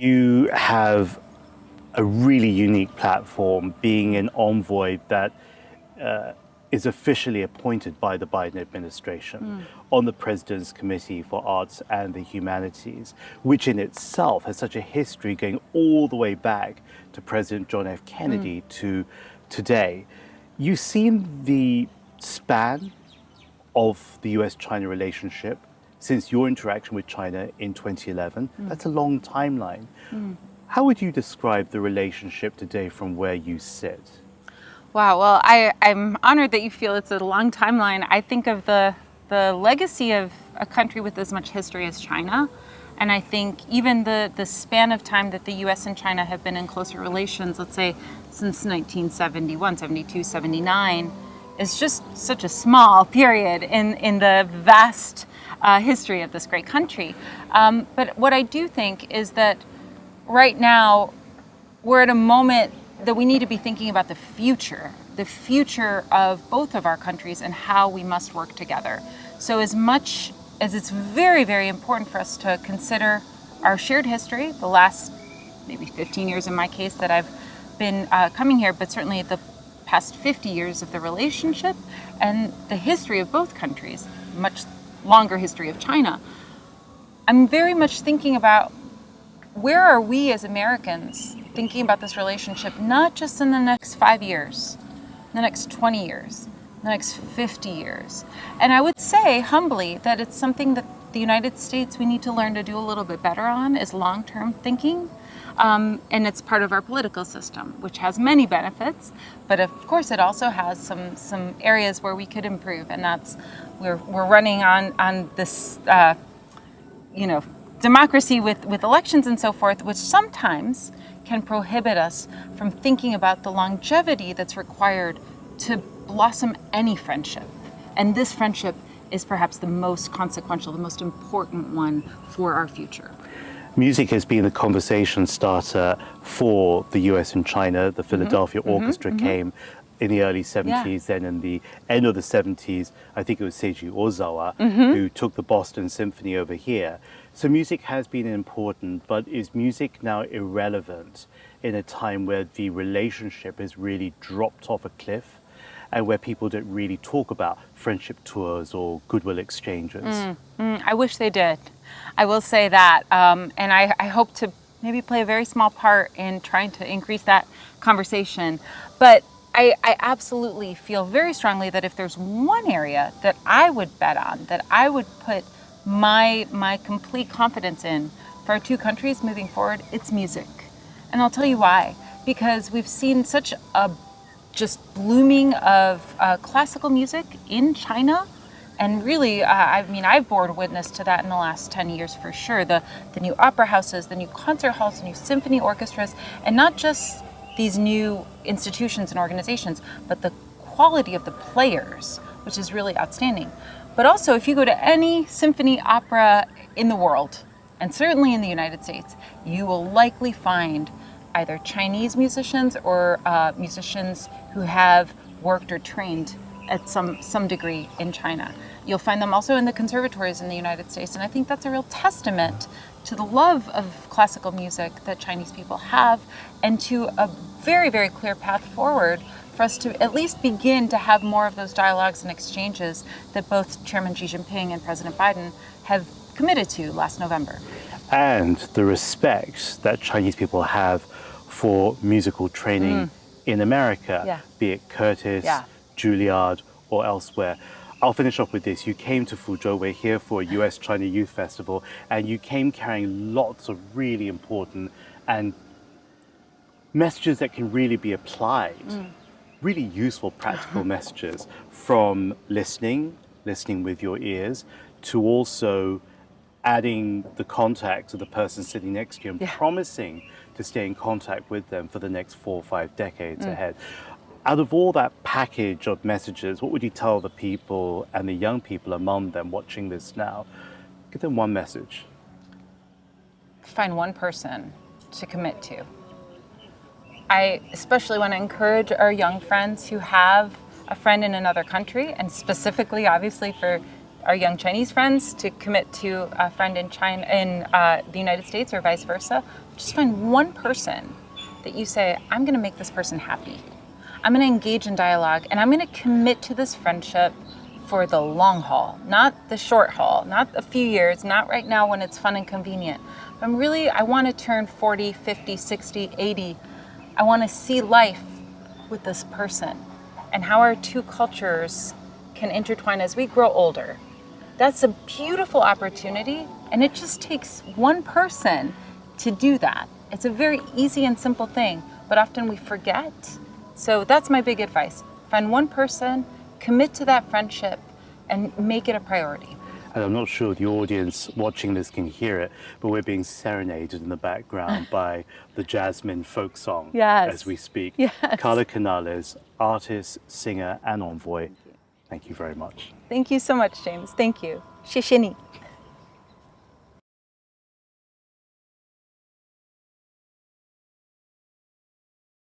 You have a really unique platform, being an envoy that is officially appointed by the Biden administration on the President's Committee for Arts and the Humanities, which in itself has such a history going all the way back to President John F. Kennedy to today. You've seen the span of the US-China relationship since your interaction with China in 2011. That's a long timeline. How would you describe the relationship today from where you sit? Wow, well, I'm honored that you feel it's a long timeline. I think of the legacy of a country with as much history as China. And I think even the span of time that the US and China have been in closer relations, let's say since 1971, 72, 79, is just such a small period in the vast history of this great country. But what I do think is that right now we're at a moment that we need to be thinking about the future of both of our countries and how we must work together. So as much as it's very, very important for us to consider our shared history, the last maybe 15 years in my case that I've been coming here, but certainly the past 50 years of the relationship and the history of both countries, much longer history of China, I'm very much thinking about where are we as Americans thinking about this relationship, not just in the next 5 years, the next 20 years, the next 50 years. And I would say humbly that it's something that the United States, we need to learn to do a little bit better on, is long-term thinking. And it's part of our political system, which has many benefits, but of course it also has some areas where we could improve. And that's, we're running on this, democracy with elections and so forth, which sometimes can prohibit us from thinking about the longevity that's required to blossom any friendship. And this friendship is perhaps the most consequential, the most important one for our future. Music has been the conversation starter for the US and China. The Philadelphia Orchestra came in the early 70s, then in the end of the 70s, I think it was Seiji Ozawa who took the Boston Symphony over here. So music has been important, but is music now irrelevant in a time where the relationship has really dropped off a cliff and where people don't really talk about friendship tours or goodwill exchanges? I wish they did. I will say that. And I hope to maybe play a very small part in trying to increase that conversation. But I absolutely feel very strongly that if there's one area that I would bet on, that I would put my complete confidence in for our two countries moving forward, it's music. And I'll tell you why. Because we've seen such a just blooming of classical music in China. And really, I've borne witness to that in the last 10 years for sure. The new opera houses, the new concert halls, the new symphony orchestras, and not just these new institutions and organizations, but the quality of the players, which is really outstanding. But also, if you go to any symphony opera in the world, and certainly in the United States, you will likely find either Chinese musicians or musicians who have worked or trained at some degree in China. You'll find them also in the conservatories in the United States, and I think that's a real testament to the love of classical music that Chinese people have, and to a very, very clear path forward for us to at least begin to have more of those dialogues and exchanges that both Chairman Xi Jinping and President Biden have committed to last November. And the respect that Chinese people have for musical training in America, be it Curtis, Juilliard, or elsewhere. I'll finish off with this. You came to Fuzhou, we're here for a US-China Youth Festival, and you came carrying lots of really important and messages that can really be applied, really useful, practical messages, from listening with your ears, to also adding the contact to the person sitting next to you and promising to stay in contact with them for the next 4 or 5 decades ahead. Out of all that package of messages, what would you tell the people and the young people among them watching this now? Give them one message. Find one person to commit to. I especially want to encourage our young friends who have a friend in another country, and specifically, obviously, for our young Chinese friends to commit to a friend in China, in the United States, or vice versa. Just find one person that you say, I'm going to make this person happy. I'm going to engage in dialogue, and I'm going to commit to this friendship for the long haul, not the short haul, not a few years, not right now when it's fun and convenient. I want to turn 40, 50, 60, 80. I want to see life with this person and how our two cultures can intertwine as we grow older. That's a beautiful opportunity, and it just takes one person to do that. It's a very easy and simple thing, but often we forget. So that's my big advice. Find one person, commit to that friendship, and make it a priority. And I'm not sure the audience watching this can hear it, but we're being serenaded in the background by the Jasmine folk song as we speak. Yes. Carla Canales, artist, singer, and envoy. Thank you very much. Thank you so much, James. Thank you. 谢谢你.